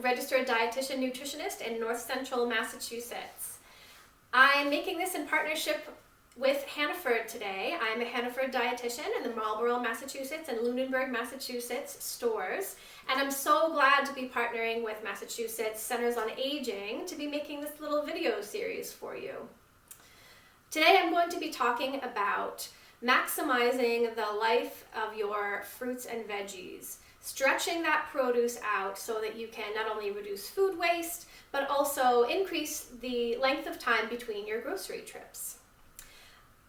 registered dietitian nutritionist in North Central Massachusetts. I'm making this in partnership with Hannaford today. I'm a Hannaford dietitian in the Marlborough, Massachusetts and Lunenburg, Massachusetts stores. And I'm so glad to be partnering with Massachusetts Centers on Aging to be making this little video series for you. Today I'm going to be talking about maximizing the life of your fruits and veggies, stretching that produce out so that you can not only reduce food waste, but also increase the length of time between your grocery trips.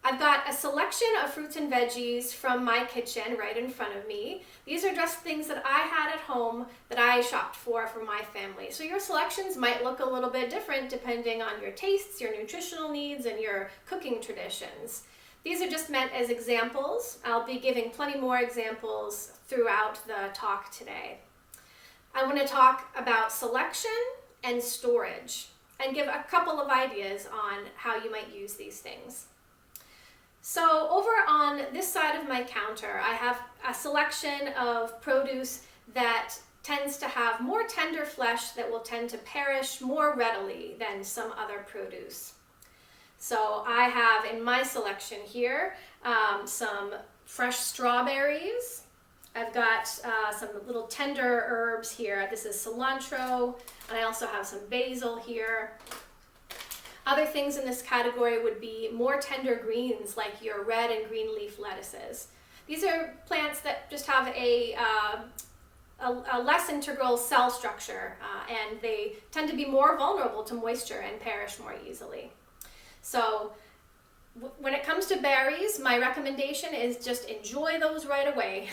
I've got a selection of fruits and veggies from my kitchen right in front of me. These are just things that I had at home that I shopped for my family. So your selections might look a little bit different depending on your tastes, your nutritional needs, and your cooking traditions. These are just meant as examples. I'll be giving plenty more examples throughout the talk today. I want to talk about selection and storage and give a couple of ideas on how you might use these things. So over on this side of my counter, I have a selection of produce that tends to have more tender flesh that will tend to perish more readily than some other produce. So I have in my selection here some fresh strawberries. I've got some little tender herbs here. This is cilantro, and I also have some basil here. Other things in this category would be more tender greens like your red and green leaf lettuces. These are plants that just have a less integral cell structure and they tend to be more vulnerable to moisture and perish more easily. So when it comes to berries, my recommendation is just enjoy those right away.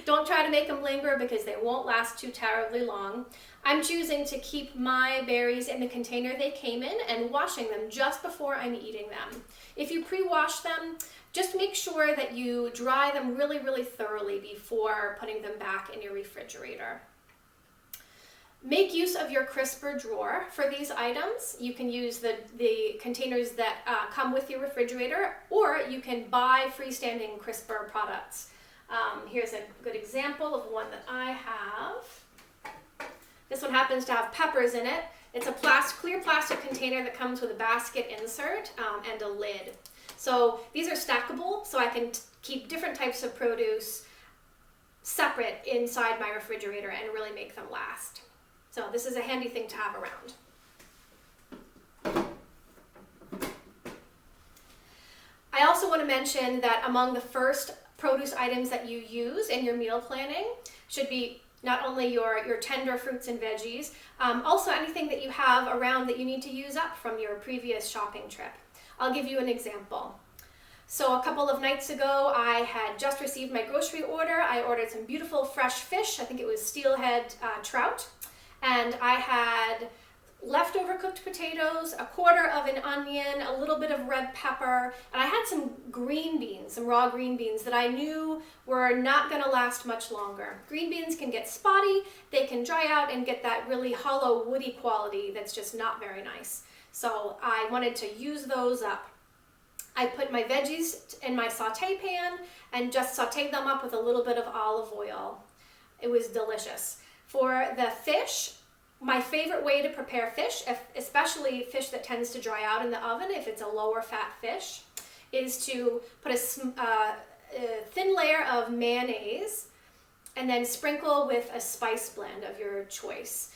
Don't try to make them linger because they won't last too terribly long. I'm choosing to keep my berries in the container they came in and washing them just before I'm eating them. If you pre-wash them, just make sure that you dry them really, really thoroughly before putting them back in your refrigerator. Make use of your crisper drawer for these items. You can use the containers that come with your refrigerator, or you can buy freestanding crisper products. Here's a good example of one that I have. This one happens to have peppers in it. It's a clear plastic container that comes with a basket insert and a lid. So these are stackable, so I can keep different types of produce separate inside my refrigerator and really make them last. So this is a handy thing to have around. I also want to mention that among the first produce items that you use in your meal planning should be not only your tender fruits and veggies, also anything that you have around that you need to use up from your previous shopping trip. I'll give you an example. So a couple of nights ago, I had just received my grocery order. I ordered some beautiful fresh fish. I think it was steelhead trout. And I had leftover cooked potatoes, a quarter of an onion, a little bit of red pepper, and I had some green beans, some raw green beans that I knew were not going to last much longer. Green beans can get spotty, they can dry out and get that really hollow, woody quality that's just not very nice. So I wanted to use those up. I put my veggies in my saute pan and just sauteed them up with a little bit of olive oil. It was delicious. For the fish, my favorite way to prepare fish, especially fish that tends to dry out in the oven if it's a lower fat fish, is to put a thin layer of mayonnaise and then sprinkle with a spice blend of your choice.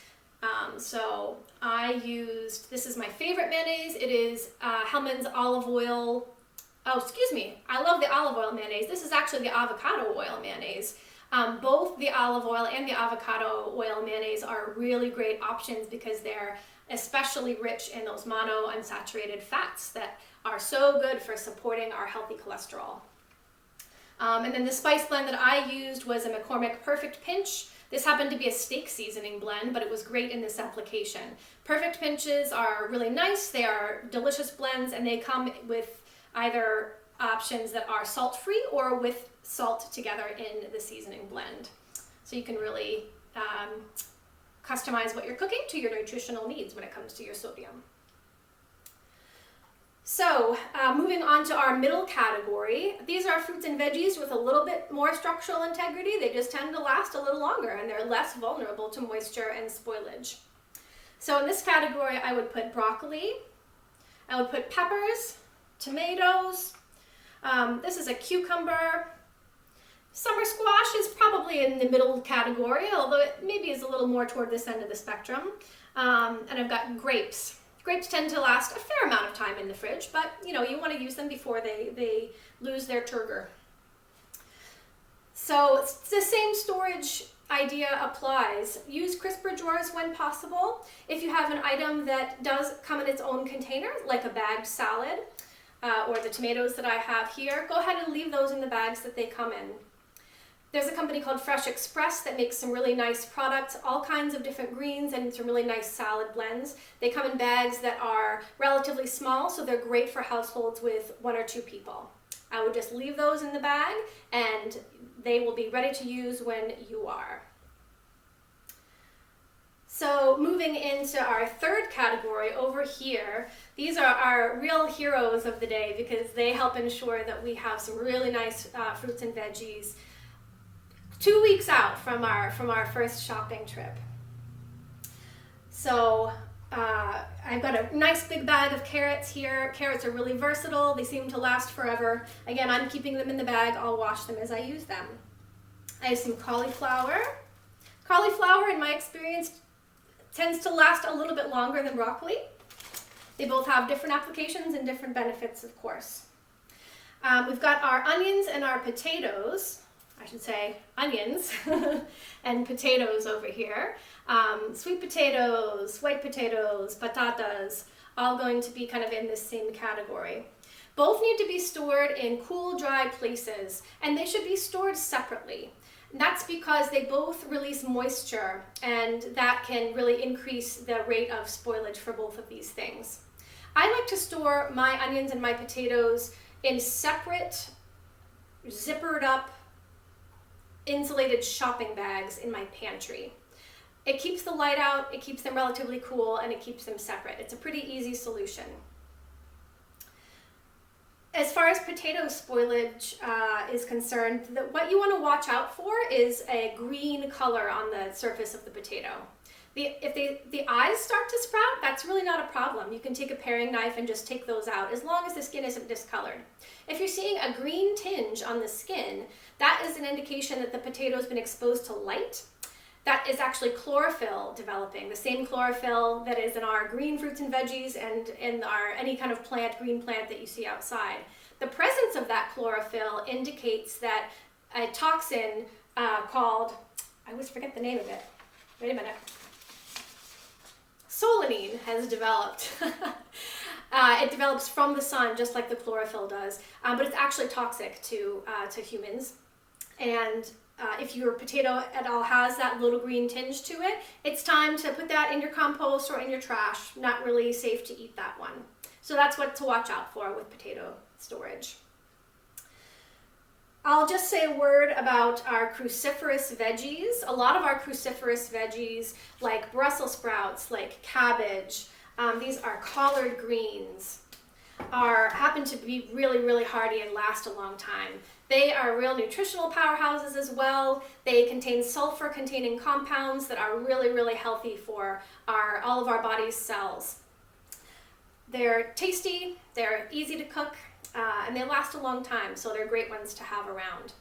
So I used, this is my favorite mayonnaise. It is Hellmann's olive oil. Oh, excuse me. I love the olive oil mayonnaise. This is actually the avocado oil mayonnaise. Both the olive oil and the avocado oil mayonnaise are really great options because they're especially rich in those monounsaturated fats that are so good for supporting our healthy cholesterol. And then the spice blend that I used was a McCormick Perfect Pinch. This happened to be a steak seasoning blend, but it was great in this application. Perfect Pinches are really nice. They are delicious blends, and they come with either options that are salt-free or with salt together in the seasoning blend. So you can really customize what you're cooking to your nutritional needs when it comes to your sodium. So moving on to our middle category, these are fruits and veggies with a little bit more structural integrity. They just tend to last a little longer and they're less vulnerable to moisture and spoilage. So in this category, I would put broccoli, I would put peppers, tomatoes, this is a cucumber. Summer squash is probably in the middle category, although it maybe is a little more toward this end of the spectrum. And I've got grapes. Grapes tend to last a fair amount of time in the fridge, but you want to use them before they lose their turgor. So it's the same storage idea applies. Use crisper drawers when possible. If you have an item that does come in its own container, like a bagged salad or the tomatoes that I have here, go ahead and leave those in the bags that they come in. There's a company called Fresh Express that makes some really nice products, all kinds of different greens and some really nice salad blends. They come in bags that are relatively small, so they're great for households with 1 or 2 people. I would just leave those in the bag and they will be ready to use when you are. So moving into our third category over here, these are our real heroes of the day because they help ensure that we have some really nice fruits and veggies 2 weeks out from our first shopping trip. So I've got a nice big bag of carrots here. Carrots are really versatile. They seem to last forever. Again, I'm keeping them in the bag. I'll wash them as I use them. I have some cauliflower. Cauliflower, in my experience, tends to last a little bit longer than broccoli. They both have different applications and different benefits, of course. We've got our onions and our potatoes. I should say onions and potatoes over here. Sweet potatoes, white potatoes, patatas, all going to be kind of in this same category. Both need to be stored in cool, dry places, and they should be stored separately. And that's because they both release moisture, and that can really increase the rate of spoilage for both of these things. I like to store my onions and my potatoes in separate, zippered up, insulated shopping bags in my pantry. It keeps the light out, it keeps them relatively cool, and it keeps them separate. It's a pretty easy solution. As far as potato spoilage is concerned, what you want to watch out for is a green color on the surface of the potato. If the eyes start to sprout, that's really not a problem. You can take a paring knife and just take those out as long as the skin isn't discolored. If you're seeing a green tinge on the skin, that is an indication that the potato's been exposed to light. That is actually chlorophyll developing, the same chlorophyll that is in our green fruits and veggies and in any kind of green plant that you see outside. The presence of that chlorophyll indicates that a toxin called, I always forget the name of it, wait a minute, solanine has developed. It develops from the sun just like the chlorophyll does, but it's actually toxic to humans. And if your potato at all has that little green tinge to it, it's time to put that in your compost or in your trash. Not really safe to eat that one. So that's what to watch out for with potato storage. I'll just say a word about our cruciferous veggies. A lot of our cruciferous veggies, like Brussels sprouts, like cabbage, these are collard greens, happen to be really, really hardy and last a long time. They are real nutritional powerhouses as well. They contain sulfur-containing compounds that are really, really healthy for all of our body's cells. They're tasty, they're easy to cook, and they last a long time, so they're great ones to have around.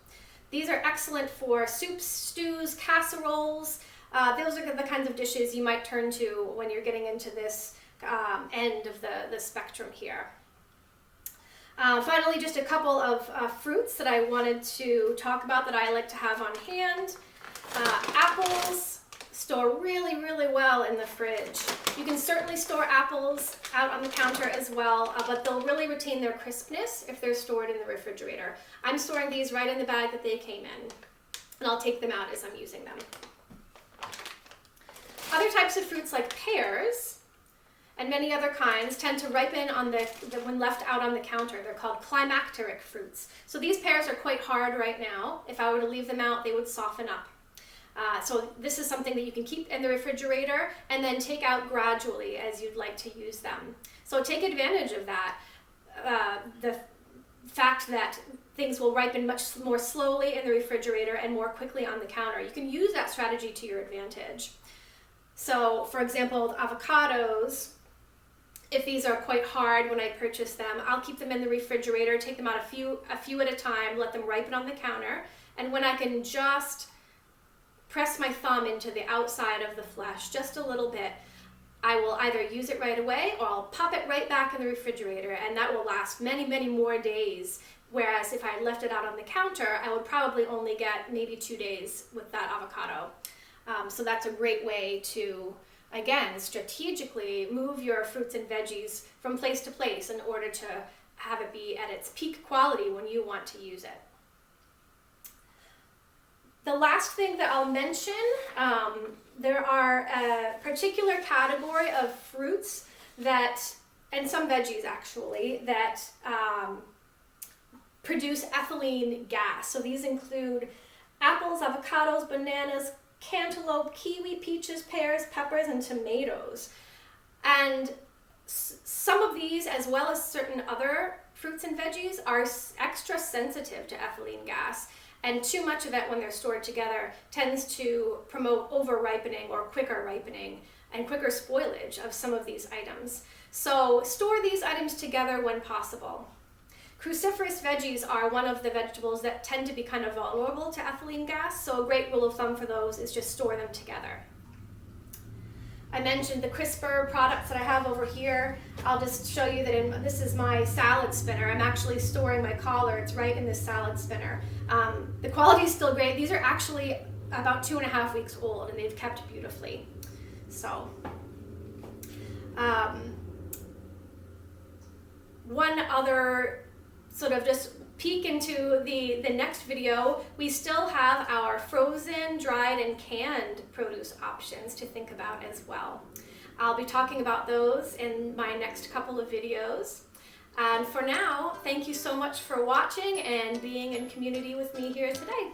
These are excellent for soups, stews, casseroles. Those are the kinds of dishes you might turn to when you're getting into this end of the spectrum here. Finally, just a couple of fruits that I wanted to talk about that I like to have on hand. Apples store really, really well in the fridge. You can certainly store apples out on the counter as well, but they'll really retain their crispness if they're stored in the refrigerator. I'm storing these right in the bag that they came in, and I'll take them out as I'm using them. Other types of fruits like pears and many other kinds tend to ripen when left out on the counter. They're called climacteric fruits. So these pears are quite hard right now. If I were to leave them out, they would soften up. So this is something that you can keep in the refrigerator and then take out gradually as you'd like to use them. So take advantage of that. the fact that things will ripen much more slowly in the refrigerator and more quickly on the counter. You can use that strategy to your advantage. So, for example, avocados, if these are quite hard when I purchase them, I'll keep them in the refrigerator, take them out a few at a time, let them ripen on the counter, and when I can just press my thumb into the outside of the flesh just a little bit, I will either use it right away or I'll pop it right back in the refrigerator, and that will last many, many more days. Whereas if I left it out on the counter, I would probably only get maybe 2 days with that avocado. So that's a great way to, again, strategically move your fruits and veggies from place to place in order to have it be at its peak quality when you want to use it. The last thing that I'll mention, there are a particular category of fruits that, and some veggies actually, that produce ethylene gas. So these include apples, avocados, bananas, cantaloupe, kiwi, peaches, pears, peppers, and tomatoes. And some of these, as well as certain other fruits and veggies, are extra sensitive to ethylene gas. And too much of it when they're stored together tends to promote over-ripening or quicker ripening and quicker spoilage of some of these items. So store these items together when possible. Cruciferous veggies are one of the vegetables that tend to be kind of vulnerable to ethylene gas, so a great rule of thumb for those is just store them together. I mentioned the crisper products that I have over here. I'll just show you that this is my salad spinner. I'm actually storing my collards right in this salad spinner. The quality is still great. These are actually about 2.5 weeks old and they've kept beautifully. So, one other sort of just peek into the next video, we still have our frozen, dried, and canned produce options to think about as well. I'll be talking about those in my next couple of videos. And for now, thank you so much for watching and being in community with me here today.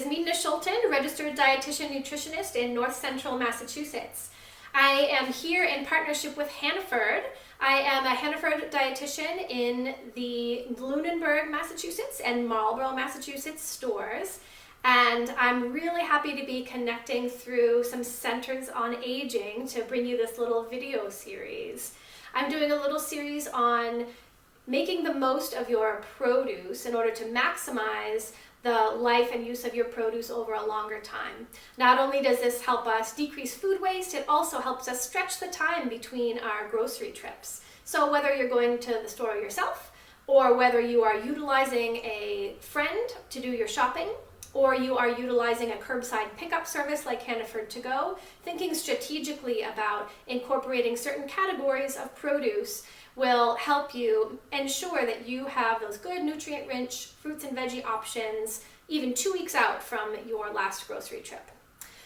Minna Scholten, registered dietitian nutritionist in North Central Massachusetts. I am here in partnership with Hannaford. I am a Hannaford dietitian in the Lunenburg, Massachusetts and Marlborough, Massachusetts stores. And I'm really happy to be connecting through some centers on aging to bring you this little video series. I'm doing a little series on making the most of your produce in order to maximize the life and use of your produce over a longer time. Not only does this help us decrease food waste, it also helps us stretch the time between our grocery trips. So whether you're going to the store yourself, or whether you are utilizing a friend to do your shopping, or you are utilizing a curbside pickup service like Hannaford To Go, thinking strategically about incorporating certain categories of produce will help you ensure that you have those good nutrient-rich fruits and veggie options even 2 weeks out from your last grocery trip.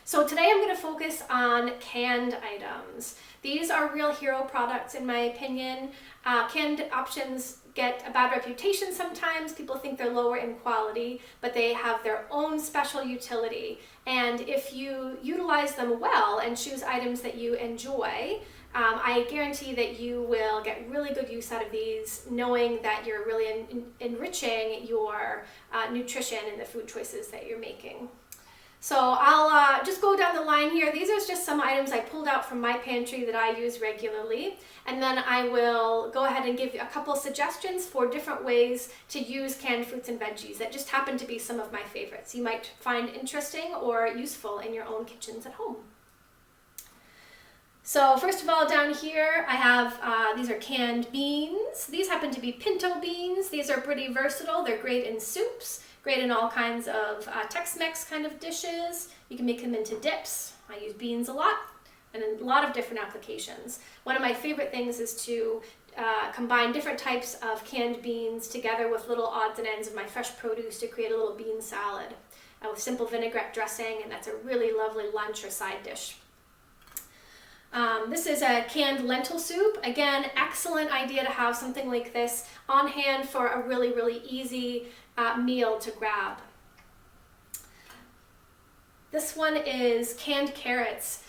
So today I'm going to focus on canned items. These are real hero products in my opinion. Canned options get a bad reputation sometimes. People think they're lower in quality, but they have their own special utility. And if you utilize them well and choose items that you enjoy, I guarantee that you will get really good use out of these, knowing that you're really enriching your nutrition and the food choices that you're making. So I'll just go down the line here. These are just some items I pulled out from my pantry that I use regularly. And then I will go ahead and give you a couple suggestions for different ways to use canned fruits and veggies that just happen to be some of my favorites you might find interesting or useful in your own kitchens at home. So first of all, down here I have, these are canned beans. These happen to be pinto beans. These are pretty versatile. They're great in soups, great in all kinds of Tex-Mex kind of dishes. You can make them into dips. I use beans a lot and in a lot of different applications. One of my favorite things is to combine different types of canned beans together with little odds and ends of my fresh produce to create a little bean salad with simple vinaigrette dressing, and that's a really lovely lunch or side dish. This is a canned lentil soup. Again, excellent idea to have something like this on hand for a really, really easy meal to grab. This one is canned carrots.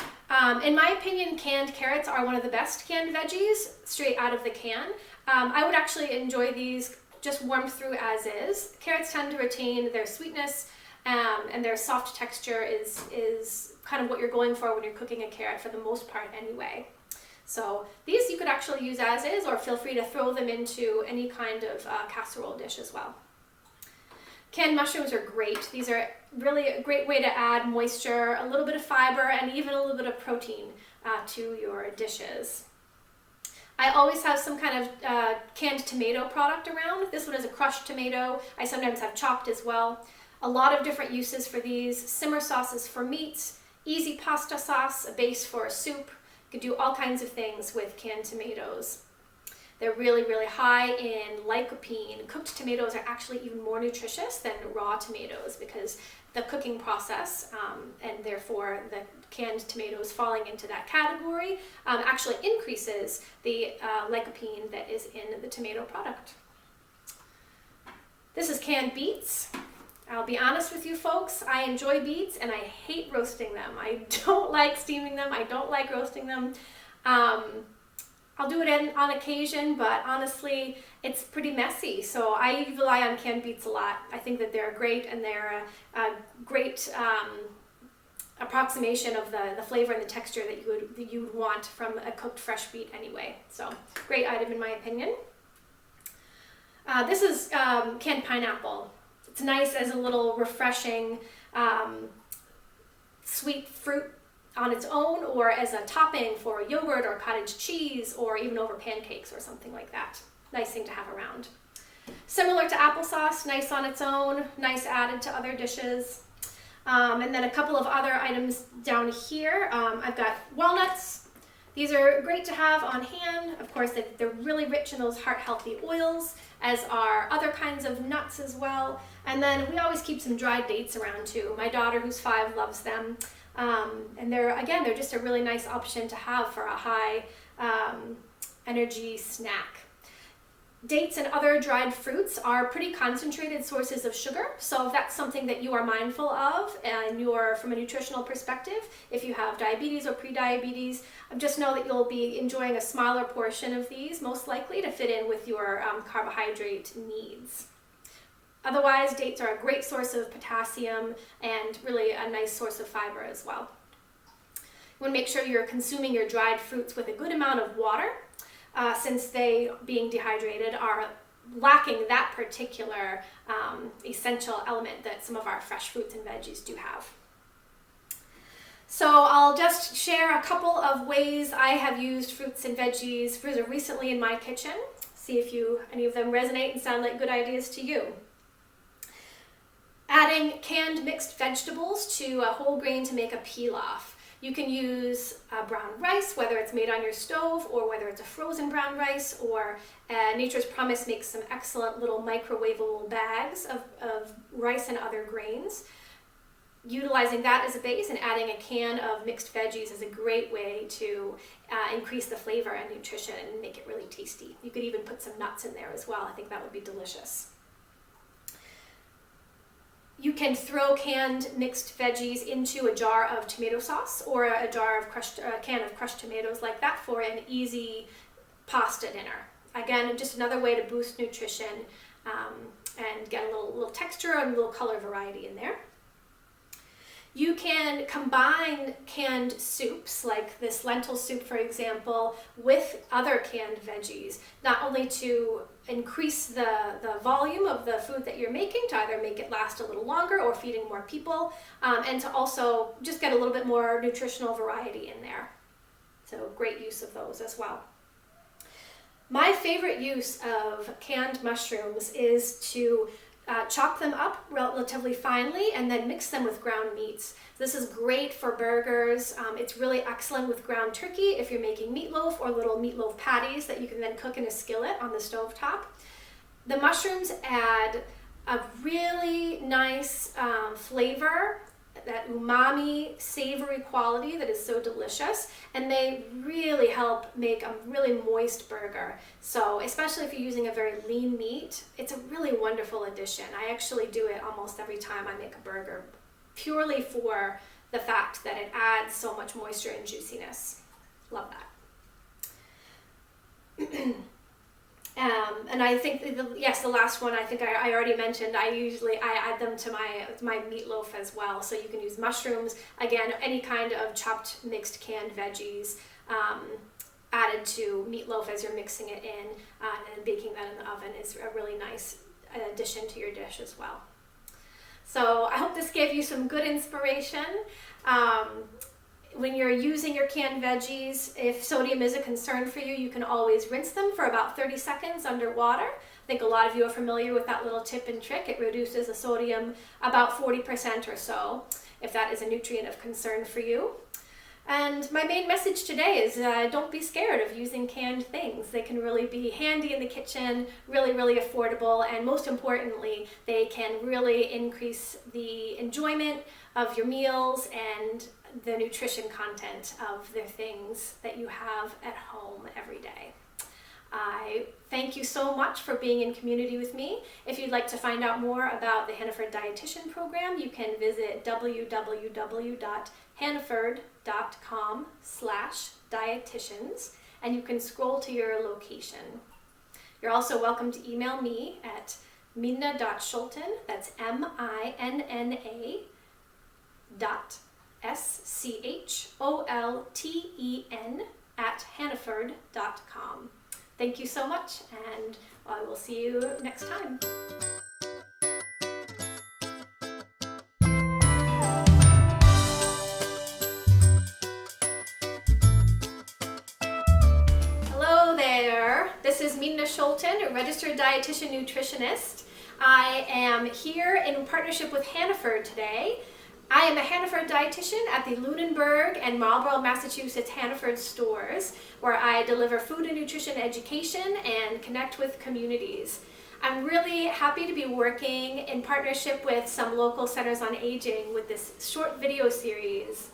In my opinion, canned carrots are one of the best canned veggies straight out of the can. I would actually enjoy these just warmed through as is. Carrots tend to retain their sweetness, and their soft texture is kind of what you're going for when you're cooking a carrot for the most part anyway. So these you could actually use as is, or feel free to throw them into any kind of casserole dish as well. Canned mushrooms are great. These are really a great way to add moisture, a little bit of fiber, and even a little bit of protein to your dishes. I always have some kind of canned tomato product around. This one is a crushed tomato. I sometimes have chopped as well. A lot of different uses for these. Simmer sauces for meats, easy pasta sauce, a base for a soup. You can do all kinds of things with canned tomatoes. They're really, really high in lycopene. Cooked tomatoes are actually even more nutritious than raw tomatoes because the cooking process, and therefore the canned tomatoes falling into that category, actually increases the lycopene that is in the tomato product. This is canned beets. I'll be honest with you folks, I enjoy beets and I hate roasting them. I don't like steaming them, I don't like roasting them. I'll do it on occasion, but honestly, it's pretty messy. So I rely on canned beets a lot. I think that they're great, and they're a great approximation of the flavor and the texture that you would want from a cooked fresh beet anyway. So great item in my opinion. This is canned pineapple. It's nice as a little refreshing sweet fruit on its own, or as a topping for yogurt or cottage cheese, or even over pancakes or something like that. Nice thing to have around. Similar to applesauce, nice on its own, nice added to other dishes. And then a couple of other items down here. I've got walnuts. These are great to have on hand. Of course, they're really rich in those heart-healthy oils, as are other kinds of nuts as well. And then we always keep some dried dates around too. My daughter, who's 5, loves them. And they're just a really nice option to have for a high energy snack. Dates and other dried fruits are pretty concentrated sources of sugar, so if that's something that you are mindful of and you're from a nutritional perspective, if you have diabetes or pre-diabetes, just know that you'll be enjoying a smaller portion of these, most likely to fit in with your carbohydrate needs. Otherwise, dates are a great source of potassium and really a nice source of fiber as well. You want to make sure you're consuming your dried fruits with a good amount of water, since they, being dehydrated, are lacking that particular essential element that some of our fresh fruits and veggies do have. So I'll just share a couple of ways I have used fruits and veggies recently in my kitchen. See if any of them resonate and sound like good ideas to you. Adding canned mixed vegetables to a whole grain to make a pilaf. You can use brown rice, whether it's made on your stove or whether it's a frozen brown rice, or Nature's Promise makes some excellent little microwavable bags of rice and other grains. Utilizing that as a base and adding a can of mixed veggies is a great way to increase the flavor and nutrition and make it really tasty. You could even put some nuts in there as well. I think that would be delicious. You can throw canned mixed veggies into a jar of tomato sauce or a can of crushed tomatoes like that for an easy pasta dinner. Again, just another way to boost nutrition and get a little texture and a little color variety in there. You can combine canned soups, like this lentil soup, for example, with other canned veggies, not only to increase the volume of the food that you're making, to either make it last a little longer or feeding more people, and to also just get a little bit more nutritional variety in there. So great use of those as well. My favorite use of canned mushrooms is to chop them up relatively finely and then mix them with ground meats. This is great for burgers. It's really excellent with ground turkey if you're making meatloaf or little meatloaf patties that you can then cook in a skillet on the stovetop. The mushrooms add a really nice flavor, that umami, savory quality that is so delicious, and they really help make a really moist burger. So especially if you're using a very lean meat, it's a really wonderful addition. I actually do it almost every time I make a burger, purely for the fact that it adds so much moisture and juiciness. Love that. And I think, the last one I think I already mentioned, I add them to my meatloaf as well. So you can use mushrooms, again, any kind of chopped, mixed, canned veggies added to meatloaf as you're mixing it in, and baking that in the oven is a really nice addition to your dish as well. So I hope this gave you some good inspiration. When you're using your canned veggies, if sodium is a concern for you, you can always rinse them for about 30 seconds under water. I think a lot of you are familiar with that little tip and trick. It reduces the sodium about 40% or so, if that is a nutrient of concern for you. And my main message today is don't be scared of using canned things. They can really be handy in the kitchen, really, really affordable, and most importantly, they can really increase the enjoyment of your meals and the nutrition content of the things that you have at home every day. I thank you so much for being in community with me. If you'd like to find out more about the Hannaford Dietitian Program, you can visit www.hannaford.com/dietitians, and you can scroll to your location. You're also welcome to email me at minna.scholten, that's MINNA SCHOLTEN @hannaford.com. Thank you so much, and I will see you next time. Hello there. This is Minna Scholten, a registered dietitian nutritionist. I am here in partnership with Hannaford today. I am a Hannaford dietitian at the Lunenburg and Marlborough, Massachusetts Hannaford stores, where I deliver food and nutrition education and connect with communities. I'm really happy to be working in partnership with some local centers on aging with this short video series.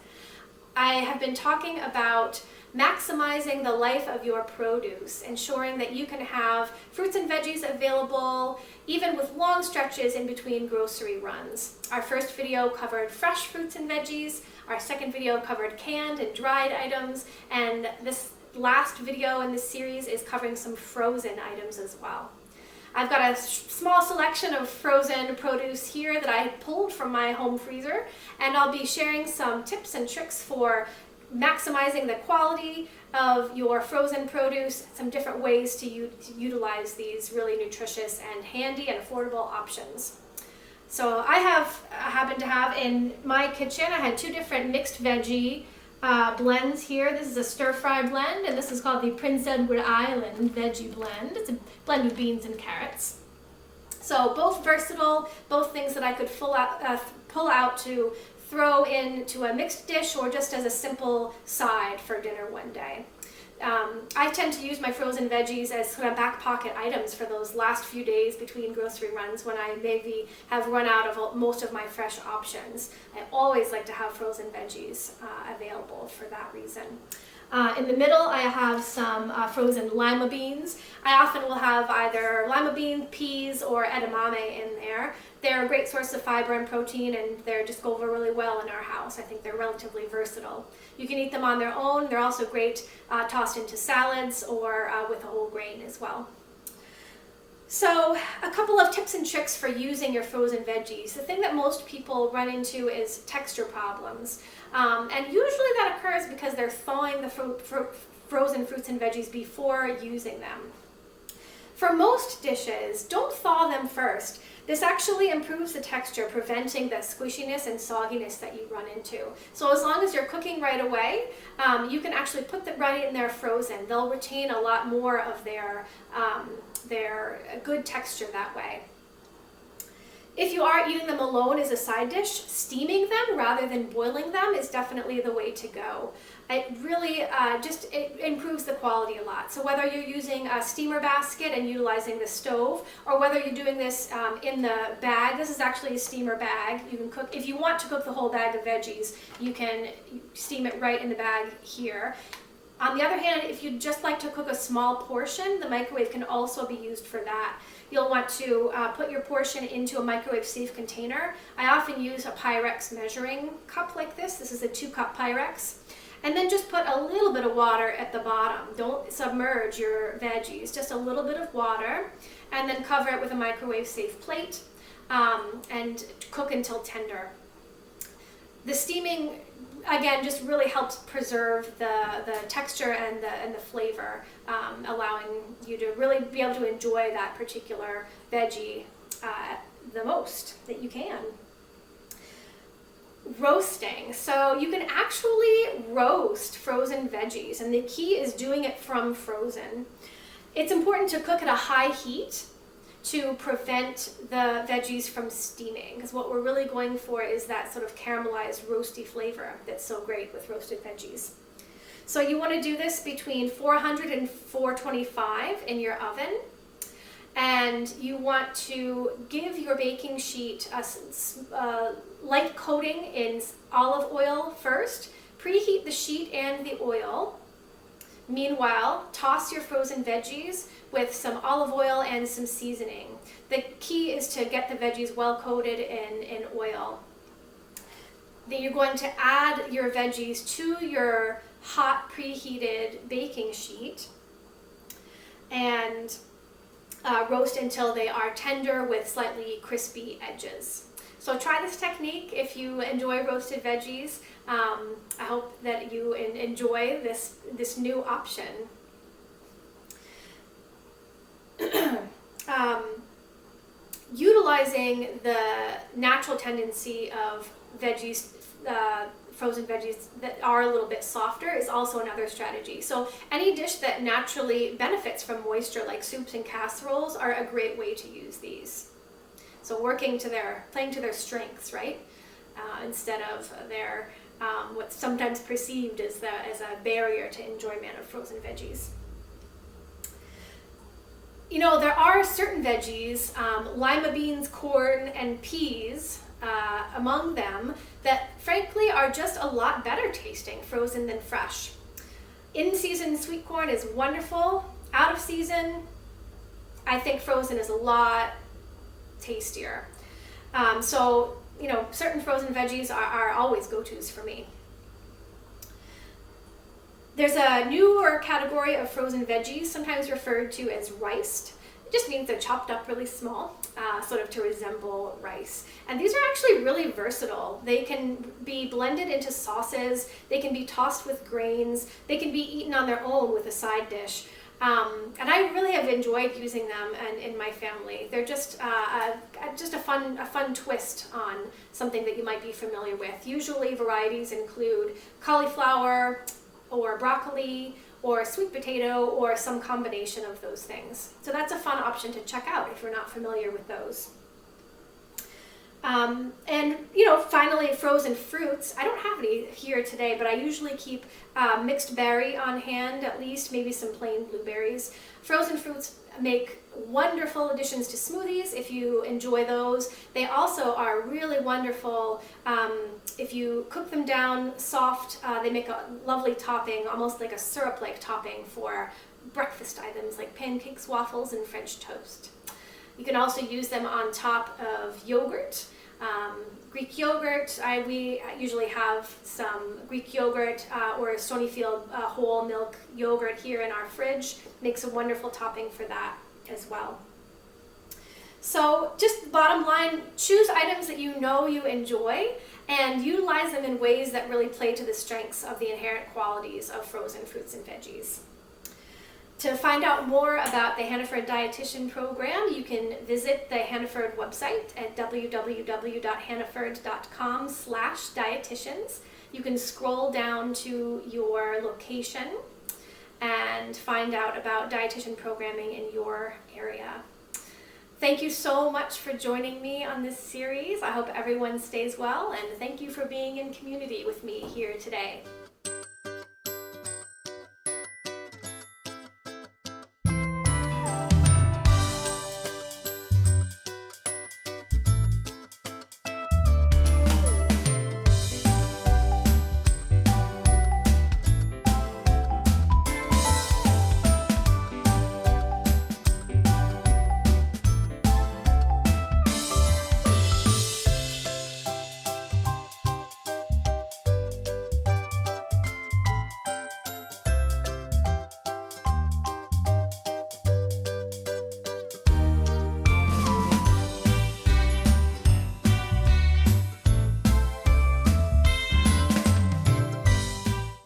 I have been talking about maximizing the life of your produce, ensuring that you can have fruits and veggies available even with long stretches in between grocery runs. Our first video covered fresh fruits and veggies, our second video covered canned and dried items, and this last video in this series is covering some frozen items as well. I've got a small selection of frozen produce here that I pulled from my home freezer, and I'll be sharing some tips and tricks for maximizing the quality of your frozen produce, some different ways to utilize these really nutritious and handy and affordable options. So I happen to have in my kitchen, I had two different mixed veggie blends here. This is a stir-fry blend, and this is called the Prince Edward Island Veggie Blend. It's a blend with beans and carrots. So both versatile, both things that I could pull out to throw into a mixed dish or just as a simple side for dinner one day. I tend to use my frozen veggies as kind of back pocket items for those last few days between grocery runs when I maybe have run out of most of my fresh options. I always like to have frozen veggies available for that reason. In the middle, I have some frozen lima beans. I often will have either lima bean, peas, or edamame in there. They're a great source of fiber and protein, and they just go over really well in our house. I think they're relatively versatile. You can eat them on their own. They're also great tossed into salads or with a whole grain as well. So a couple of tips and tricks for using your frozen veggies. The thing that most people run into is texture problems. And usually that occurs because they're thawing the frozen fruits and veggies before using them. For most dishes, don't thaw them first. This actually improves the texture, preventing the squishiness and sogginess that you run into. So as long as you're cooking right away, you can actually put them right in there frozen. They'll retain a lot more of their good texture that way. If you are eating them alone as a side dish, steaming them rather than boiling them is definitely the way to go. It really it improves the quality a lot. So whether you're using a steamer basket and utilizing the stove, or whether you're doing this in the bag, this is actually a steamer bag. You can cook, if you want to cook the whole bag of veggies, you can steam it right in the bag here. On the other hand, if you'd just like to cook a small portion, the microwave can also be used for that. You'll want to put your portion into a microwave-safe container. I often use a Pyrex measuring cup like this. This is a 2-cup Pyrex. And then just put a little bit of water at the bottom. Don't submerge your veggies, just a little bit of water, and then cover it with a microwave-safe plate and cook until tender. The steaming, again, just really helps preserve the texture and the flavor, allowing you to really be able to enjoy that particular veggie the most that you can. Roasting. So you can actually roast frozen veggies, and the key is doing it from frozen. It's important to cook at a high heat to prevent the veggies from steaming, because what we're really going for is that sort of caramelized roasty flavor that's so great with roasted veggies. So you want to do this between 400 and 425 in your oven, and you want to give your baking sheet a light coating in olive oil first. Preheat the sheet and the oil. Meanwhile, toss your frozen veggies with some olive oil and some seasoning. The key is to get the veggies well coated in oil. Then you're going to add your veggies to your hot preheated baking sheet and roast until they are tender with slightly crispy edges. So try this technique if you enjoy roasted veggies. I hope that you enjoy this new option. Utilizing the natural tendency of veggies, frozen veggies that are a little bit softer is also another strategy. So any dish that naturally benefits from moisture, like soups and casseroles, are a great way to use these. So playing to their strengths, right? Instead of their what's sometimes perceived as a barrier to enjoyment of frozen veggies. You know, there are certain veggies, lima beans, corn, and peas among them, that frankly are just a lot better tasting frozen than fresh. In-season sweet corn is wonderful. Out of season, I think frozen is a lot tastier. So, you know, certain frozen veggies are always go-tos for me. There's a newer category of frozen veggies, sometimes referred to as riced. It just means they're chopped up really small, sort of to resemble rice. And these are actually really versatile. They can be blended into sauces, they can be tossed with grains, they can be eaten on their own with a side dish. And I really have enjoyed using them in my family. They're just a fun twist on something that you might be familiar with. Usually varieties include cauliflower or broccoli or sweet potato or some combination of those things. So that's a fun option to check out if you're not familiar with those. And you know, finally, frozen fruits. I don't have any here today, but I usually keep mixed berry on hand, at least, maybe some plain blueberries. Frozen fruits make wonderful additions to smoothies if you enjoy those. They also are really wonderful if you cook them down soft. They make a lovely topping, almost like a syrup-like topping for breakfast items like pancakes, waffles, and French toast. You can also use them on top of yogurt. Greek yogurt, we usually have some Greek yogurt or Stonyfield whole milk yogurt here in our fridge. Makes a wonderful topping for that as well. So just bottom line, choose items that you know you enjoy and utilize them in ways that really play to the strengths of the inherent qualities of frozen fruits and veggies. To find out more about the Hannaford Dietitian Program, you can visit the Hannaford website at www.hannaford.com/dietitians. You can scroll down to your location and find out about dietitian programming in your area. Thank you so much for joining me on this series. I hope everyone stays well, and thank you for being in community with me here today.